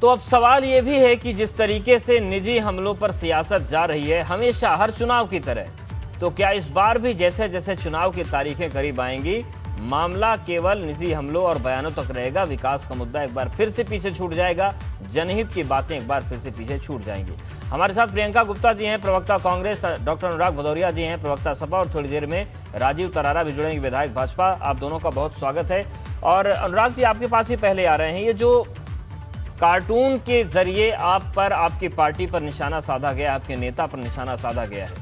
तो अब सवाल ये भी है कि जिस तरीके से निजी हमलों पर सियासत जा रही है हमेशा हर चुनाव की तरह, तो क्या इस बार भी जैसे जैसे चुनाव की तारीखें करीब आएंगी मामला केवल निजी हमलों और बयानों तक रहेगा, विकास का मुद्दा एक बार फिर से पीछे छूट जाएगा, जनहित की बातें एक बार फिर से पीछे छूट जाएंगी। हमारे साथ प्रियंका गुप्ता जी हैं, प्रवक्ता कांग्रेस, डॉक्टर अनुराग भदौरिया जी हैं, प्रवक्ता सपा, और थोड़ी देर में राजीव तरारा भी जुड़ेंगे, विधायक भाजपा। आप दोनों का बहुत स्वागत है। और अनुराग जी, आपके पास ही पहले आ रहे हैं, ये जो कार्टून के जरिए आप पर, आपकी पार्टी पर निशाना साधा गया, आपके नेता पर निशाना साधा गया है,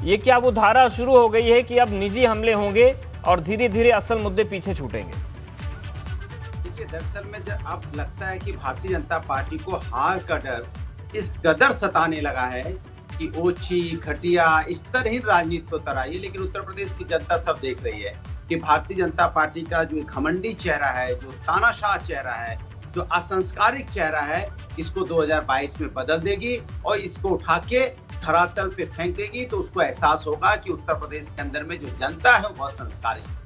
ये क्या वो धारा शुरू हो गई है कि अब निजी हमले होंगे और धीरे धीरे असल मुद्दे पीछे छूटेंगे? देखिए, दरअसल में जब अब लगता है कि भारतीय जनता पार्टी को हार का डर इस कदर सताने लगा है कि ओछी घटिया इस तरह ही राजनीति को तराई। लेकिन उत्तर प्रदेश की जनता सब देख रही है कि भारतीय जनता पार्टी का जो घमंडी चेहरा है, जो तानाशाह चेहरा है, जो असंस्कारिक चेहरा है, इसको 2022 में बदल देगी और इसको उठा के धरातल पे फेंक देगी। तो उसको एहसास होगा कि उत्तर प्रदेश के अंदर में जो जनता है वो संस्कारिक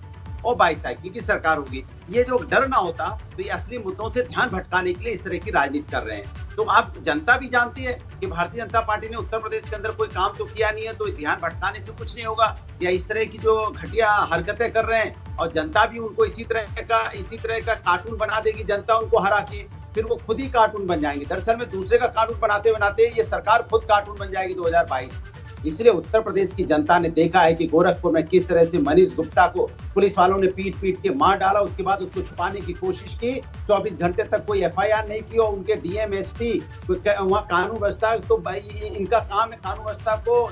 और बाईसाइकिल की सरकार होगी। ये जो डर ना होता तो ये असली मुद्दों से ध्यान भटकाने के लिए इस तरह की राजनीति कर रहे हैं। तो आप जनता भी जानती है कि भारतीय जनता पार्टी ने उत्तर प्रदेश के अंदर कोई काम तो किया नहीं है, तो ध्यान भटकाने से कुछ नहीं होगा। या इस तरह की जो घटिया हरकतें कर रहे हैं और जनता भी उनको इसी तरह का कार्टून बना देगी, जनता उनको हरा के फिर वो खुद ही कार्टून बन जाएंगे। दरअसल में दूसरे का कार्टून बनाते ये सरकार खुद कार्टून बन जाएगी 2022। इसलिए उत्तर प्रदेश की जनता ने देखा है कि गोरखपुर में किस तरह से मनीष गुप्ता को पुलिस वालों ने पीट के मार डाला, उसके बाद उसको छुपाने की कोशिश की, 24 घंटे तक कोई एफआईआर नहीं की और उनके डीएम एसपी वहाँ कानून व्यवस्था, तो भाई इनका काम है कानून व्यवस्था को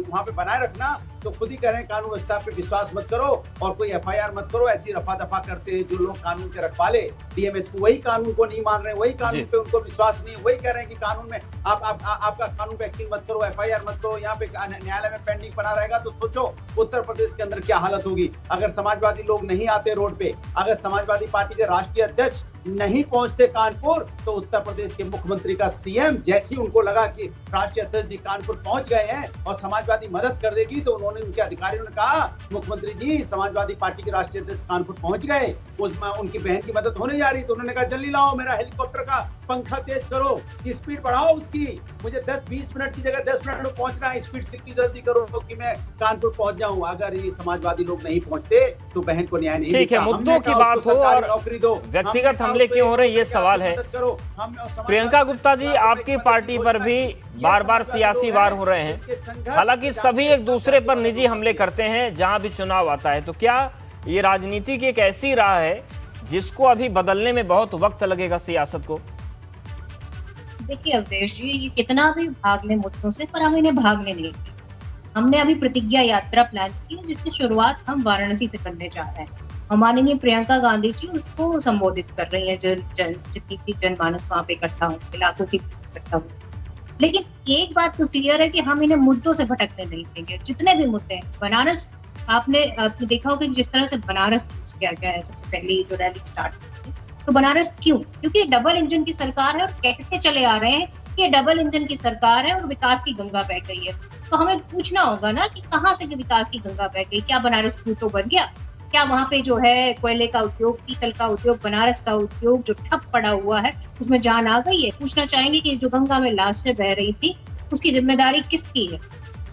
वहाँ पे बनाए रखना, तो खुद ही कह रहे हैं कानून व्यवस्था पे विश्वास मत करो और कोई एफआईआर मत करो। ऐसी रफा दफा करते हैं जो लोग कानून के रखवाले, डीएमएस को वही कानून को नहीं मान रहे, वही कानून पे उनको विश्वास नहीं है, वही कह रहे हैं कि कानून में आपका कानून पे एक्टिंग मत करो, एफआईआर मत करो, यहाँ पे न्यायालय में पेंडिंग बना रहेगा। तो सोचो उत्तर प्रदेश के अंदर क्या हालत होगी अगर समाजवादी लोग नहीं आते रोड पे, अगर समाजवादी पार्टी के राष्ट्रीय अध्यक्ष नहीं पहुंचते कानपुर, तो उत्तर प्रदेश के मुख्यमंत्री का सीएम जैसे ही उनको लगा कि राष्ट्रीय अध्यक्ष जी कानपुर पहुंच गए हैं और समाजवादी मदद कर देगी, तो उन्होंने उनके अधिकारियों ने कहा मुख्यमंत्री जी समाजवादी पार्टी के राष्ट्रीय अध्यक्ष कानपुर पहुंच गए, उसमें उनकी बहन की मदद होने जा रही, तो उन्होंने कहा जल्दी लाओ, मेरा हेलीकॉप्टर का पंखा तेज करो, स्पीड बढ़ाओ उसकी, मुझे 10-20 मिनट की जगह 10 मिनट में पहुंचना है, स्पीड कितनी जल्दी करो कि मैं कानपुर पहुंच जाऊं। अगर ये समाजवादी लोग नहीं पहुंचते तो बहन को न्याय नहीं। ठीक है, मुद्दों की बात हो और नौकरी दो, व्यक्तिगत हमले क्यों हो रहे हैं ये सवाल है। प्रियंका गुप्ता जी, आपकी पार्टी पर भी बार बार सियासी वार हो रहे हैं, हालांकि सभी एक दूसरे पर निजी हमले करते हैं जहां भी चुनाव आता है, तो क्या ये राजनीति की एक ऐसी राह है जिसको अभी बदलने में बहुत वक्त लगेगा सियासत को? देखिए अवधेश जी, ये कितना भी भाग ले मुद्दों से, पर हम इन्हें भागने नहीं देंगे। हमने अभी प्रतिज्ञा यात्रा प्लान की है जिसकी शुरुआत हम वाराणसी से करने जा रहे हैं। माननीय प्रियंका गांधी जी उसको संबोधित कर रही है, जितनी भी जनमानस वहां पे इकट्ठा हो, इलाकों की इकट्ठा हो। लेकिन एक बात तो क्लियर है कि हम इन्हें मुद्दों से भटकने नहीं देंगे। जितने भी मुद्दे हैं, बनारस आपने देखा होगा कि जिस तरह से बनारस चूज किया गया है, सबसे पहले जो रैली स्टार्ट की, तो बनारस क्यों? क्योंकि डबल इंजन की सरकार है और कहते चले आ रहे हैं कि डबल इंजन की सरकार है और विकास की गंगा बह गई है। तो हमें पूछना होगा ना कि कहाँ से विकास की गंगा बह गई? क्या बनारस प्लूटो बन गया? क्या वहाँ पे जो है कोयले का उद्योग, पीतल का उद्योग, बनारस का उद्योग जो ठप पड़ा हुआ है उसमें जान आ गई है? पूछना चाहेंगे कि जो गंगा में लाशें बह रही थी उसकी जिम्मेदारी किसकी है?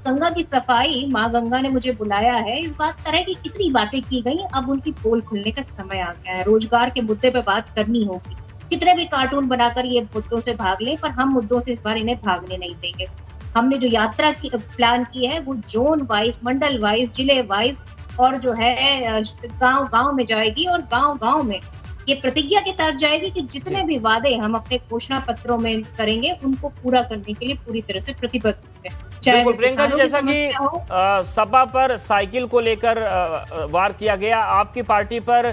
गंगा की सफाई, माँ गंगा ने मुझे बुलाया है, इस बात तरह की कितनी बातें की गई, अब उनकी पोल खुलने का समय आ गया है। रोजगार के मुद्दे पे बात करनी होगी। कितने भी कार्टून बनाकर ये मुद्दों से भाग ले, पर हम मुद्दों से इस बार इन्हें भागने नहीं देंगे। हमने जो यात्रा की प्लान की है वो जोन वाइज, मंडल वाइज, जिले वाइज और जो है गांव में जाएगी और गांव में ये प्रतिज्ञा के साथ जाएगी कि जितने भी वादे हम अपने घोषणा पत्रों में करेंगे उनको पूरा करने के लिए पूरी तरह से प्रतिबद्ध हैं। बिल्कुल प्रियंका जी, जैसा कि सपा पर साइकिल को लेकर वार किया गया, आपकी पार्टी पर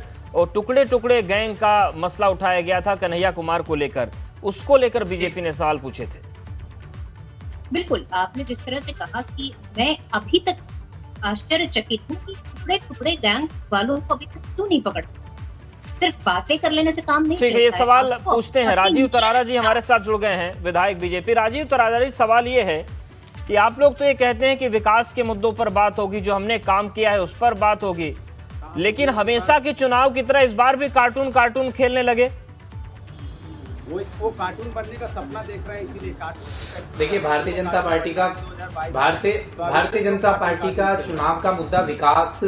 टुकड़े टुकड़े गैंग का मसला उठाया गया था कन्हैया कुमार को लेकर, उसको लेकर बीजेपी ने सवाल पूछे थे। बिल्कुल, आपने जिस तरह से कहा कि मैं अभी तक आश्चर्यचकित हूँ कि टुकड़े टुकड़े गैंग वालों को अभी तक क्यों नहीं पकड़, सिर्फ बातें कर लेने से काम नहीं चलता है। ये सवाल पूछते हैं, राजीव तरारा जी हमारे साथ जुड़ गए हैं, विधायक बीजेपी। राजीव तरारा जी, सवाल ये है कि आप लोग तो ये कहते हैं कि विकास के मुद्दों पर बात होगी, जो हमने काम किया है उस पर बात होगी, लेकिन हमेशा के चुनाव की तरह इस बार भी कार्टून खेलने लगे। वो कार्टून बनने का सपना देख रहे हैं, इसीलिए कार्टून। देखिए, भारतीय जनता पार्टी का चुनाव का मुद्दा विकास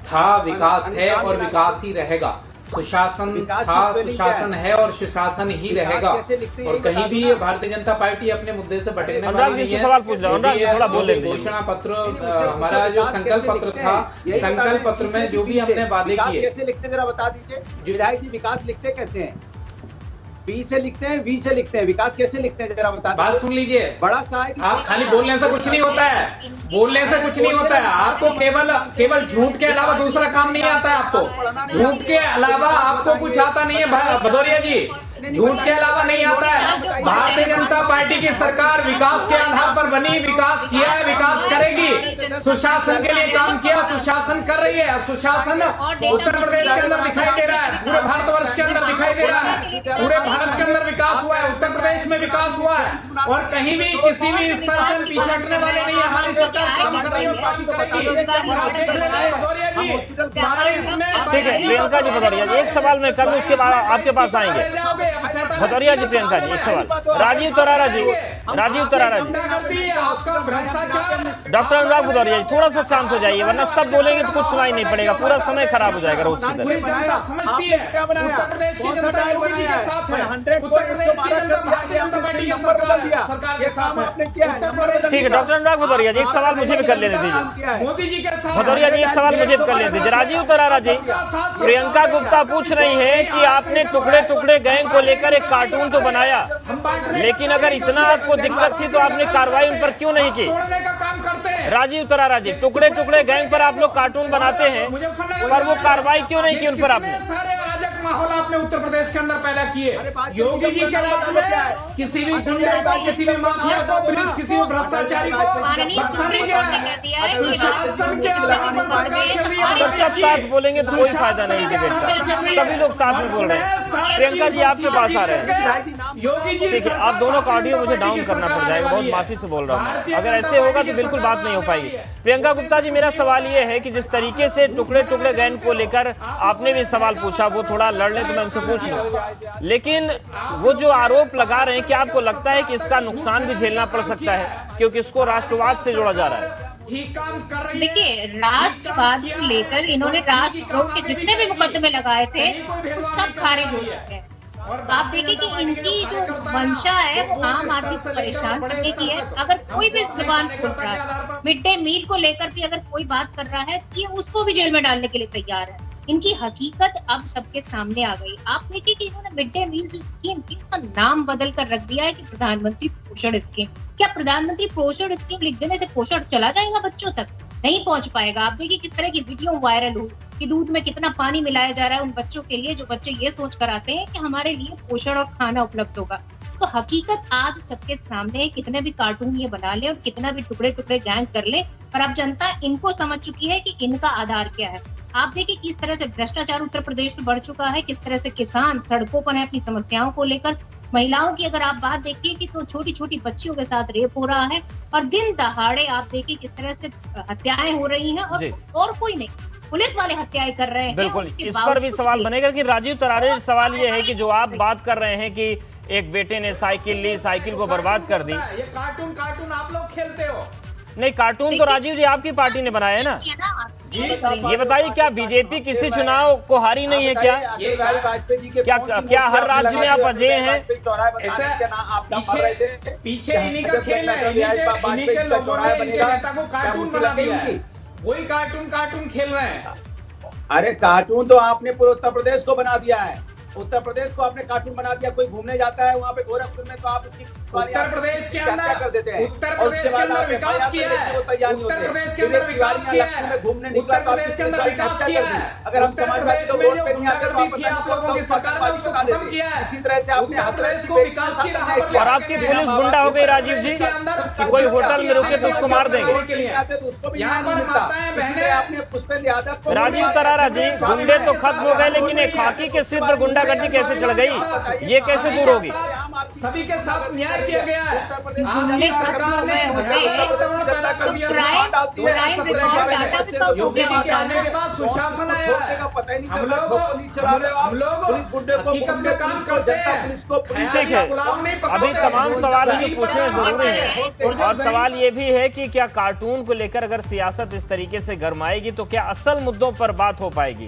था, विकास है और विकास ही रहेगा। सुशासन था, सुशासन है और सुशासन ही रहेगा। और कहीं भी भारतीय जनता पार्टी अपने मुद्दे से भटकने वाली नहीं है। सवाल पूछ लो, घोषणा पत्र, हमारा जो संकल्प पत्र था, संकल्प पत्र में जो भी हमने वादे किए, कैसे लिखते जरा बता दीजिए। विधायक जी विकास लिखते कैसे हैं? बी से लिखते हैं, वी से लिखते हैं, विकास कैसे लिखते हैं जरा बता। बात सुन लीजिए, बड़ा सा है कि आप खाली बोलने से कुछ नहीं होता है, बोलने से कुछ नहीं होता है। आपको केवल झूठ के अलावा दूसरा काम नहीं आता है। आपको झूठ के अलावा आपको कुछ आता नहीं है भदौरिया जी, झूठ के अलावा नहीं आता है। भारतीय जनता पार्टी की सरकार विकास के आधार पर बनी, विकास किया है, विकास करेगी। सुशासन के लिए काम किया, सुशासन कर रही है। सुशासन उत्तर प्रदेश के अंदर दिखाई दे रहा है, पूरे भारतवर्ष के अंदर दिखाई दे रहा है। पूरे भारत के अंदर विकास हुआ है, उत्तर प्रदेश में विकास हुआ है और कहीं भी किसी भी स्तर से पीछे हटने वाले नहीं है। हमारी सरकार काम कर रही है और काम करेगी। ठीक है प्रियंका जी भदौरिया जी, एक सवाल मैं करूं, उसके बाद आपके पास आएंगे। भदौरिया जी, प्रियंका जी, एक सवाल। राजीव तरारा जी, डॉक्टर अनुराग भदौरिया जी, थोड़ा सा शांत हो जाइए, वरना सब बोलेंगे तो कुछ सुनाई नहीं पड़ेगा, पूरा समय खराब हो जाएगा रोज की तरह। ठीक है डॉक्टर अनुराग भदौरिया जी, एक सवाल मुझे भी कर लेने दीजिए। मोदी जी के साथ भदौरिया जी, एक सवाल मुझे भी कर लेने दीजिए। राजीव तरारा जी, प्रियंका गुप्ता पूछ रही है कि आपने टुकड़े टुकड़े गैंग को लेकर एक कार्टून तो बनाया, लेकिन अगर इतना आपको दिक्कत थी तो आपने कार्रवाई उन पर क्यों नहीं की? राजीव तरारा जी, टुकड़े टुकड़े गैंग पर आप लोग कार्टून बनाते हैं, पर वो कार्रवाई क्यों नहीं की उन पर आपने? माहौल आपने उत्तर प्रदेश के अंदर पैदा किए। योगी जी के राज में किसी भी गुंडे को, किसी भी माफिया को, किसी भी भ्रष्टाचारी को बख्शा नहीं गया। सुशासन के आधार पर सरकार चल रही है। सब साथ बोलेंगे तो कोई फायदा नहीं डिबेट का, सभी लोग साथ में बोल रहे हैं। प्रियंका जी आपके पास आ रहे हैं। योगी जी, ठीक है, आप दोनों का ऑडियो मुझे डाउन करना पड़ जाएगा, बहुत माफी से बोल रहा हूँ। अगर ऐसे होगा तो बिल्कुल बात नहीं हो पाएगी। प्रियंका गुप्ता जी, मेरा सवाल ये है कि जिस तरीके से टुकड़े टुकड़े गैंग को लेकर आपने भी सवाल पूछा, वो थोड़ा लड़ ले तो मैं उनसे पूछ लूं, लेकिन वो जो आरोप लगा रहे हैं, क्या आपको लगता है कि इसका नुकसान भी झेलना पड़ सकता है, क्योंकि इसको राष्ट्रवाद से जोड़ा जा रहा है? देखिए, राष्ट्रवाद को लेकर इन्होंने राष्ट्रद्रोह के जितने भी मुकदमे लगाए थे वो सब खारिज हो चुके हैं। आप देखिए कि इनकी जो मंशा है वो आम आदमी को परेशान करने की है। अगर कोई भी जुबान खोल रहा है, मिड डे मील को लेकर भी अगर कोई बात कर रहा है, ये उसको भी जेल में डालने के लिए तैयार है। इनकी हकीकत अब सबके सामने आ गई। आप देखिए कि इन्होंने मिड डे मील जो स्कीम थी उसका नाम बदल कर रख दिया है कि प्रधानमंत्री पोषण स्कीम। क्या प्रधानमंत्री पोषण स्कीम लिख देने से पोषण चला जाएगा बच्चों तक? नहीं पहुंच पाएगा। आप देखिए किस तरह की वीडियो वायरल हुई कि दूध में कितना पानी मिलाया जा रहा है उन बच्चों के लिए, जो बच्चे ये सोच कर आते हैं कि हमारे लिए पोषण और खाना उपलब्ध होगा। तो हकीकत आज सबके सामने है। कितने भी कार्टून ये बना ले और कितना भी टुकड़े टुकड़े गैंग कर ले, पर अब जनता इनको समझ चुकी है कि इनका आधार क्या है। आप देखिए किस तरह से भ्रष्टाचार उत्तर प्रदेश में बढ़ चुका है, किस तरह से किसान सड़कों पर है अपनी समस्याओं को लेकर। महिलाओं की अगर आप बात देखिए कि तो छोटी छोटी बच्चियों के साथ रेप हो रहा है और दिन दहाड़े आप देखिए किस तरह से हत्याएं हो रही हैं और कोई नहीं, पुलिस वाले हत्याएं कर रहे हैं। बिल्कुल, इस पर भी सवाल बनेगा कि राजीव तरारे, सवाल ये है कि जो आप बात कर रहे हैं कि एक बेटे ने साइकिल ली, साइकिल को बर्बाद कर दी। ये कार्टून आप लोग खेलते हो। नहीं, कार्टून तो राजीव जी आपकी पार्टी ने बनाया है ना। ये बताइए, क्या बीजेपी किसी चुनाव को हारी नहीं है क्या? क्या हर राज्य में आप अजय हैं? पीछे इन्हीं का खेल है, इन्हीं के लोगों ने इनके नेता को कार्टून बना दिया है। वही कार्टून खेल रहे हैं। अरे कार्टून तो आपने पूरे उत्तर प्रदेश को बना दिया है। उत्तर प्रदेश को आपने कार्टून बना दिया। कोई घूमने जाता है वहाँ पे गोरखपुर में तो आप उत्तर प्रदेश के अंदर कर देते हैं। उत्तर प्रदेश के अंदर विकास किया है। उत्तर प्रदेश के अंदर विकास किया है। घूमने उत्तर प्रदेश के अंदर विकास किया है। अगर हम समाजवादी को वोट पे नहीं आते तो आप लोगों की सरकार ने उसको खत्म किया है। इसी तरह से आपने उत्तर प्रदेश को विकास की राह पर। और आपकी पुलिस गुंडा हो गई राजीव जी कि कोई होटल में रुके तो उसको मार देंगे। यहाँ पर माताएं बहनें आपने पुष्पेंद्र यादव। राजीव तरारा जी, गुंडे तो खत्म हो गए, लेकिन एक खाकी के सिर पर गुंडागर्दी कैसे चढ़ गई, ये कैसे दूर होगी? सभी के साथ न्याय किया गया है। आपकी सरकार ने वातावरण पैदा कर दिया। योगी जी के आने के बाद सुशासन आया है। हम लोग हकीकत में काम करते हैं। ठीक है, अभी तमाम सवाल जो पूछने जरूरी है, और सवाल ये भी है कि क्या कार्टून को लेकर अगर सियासत इस तरीके से गरमाएगी तो क्या असल मुद्दों पर बात हो पाएगी?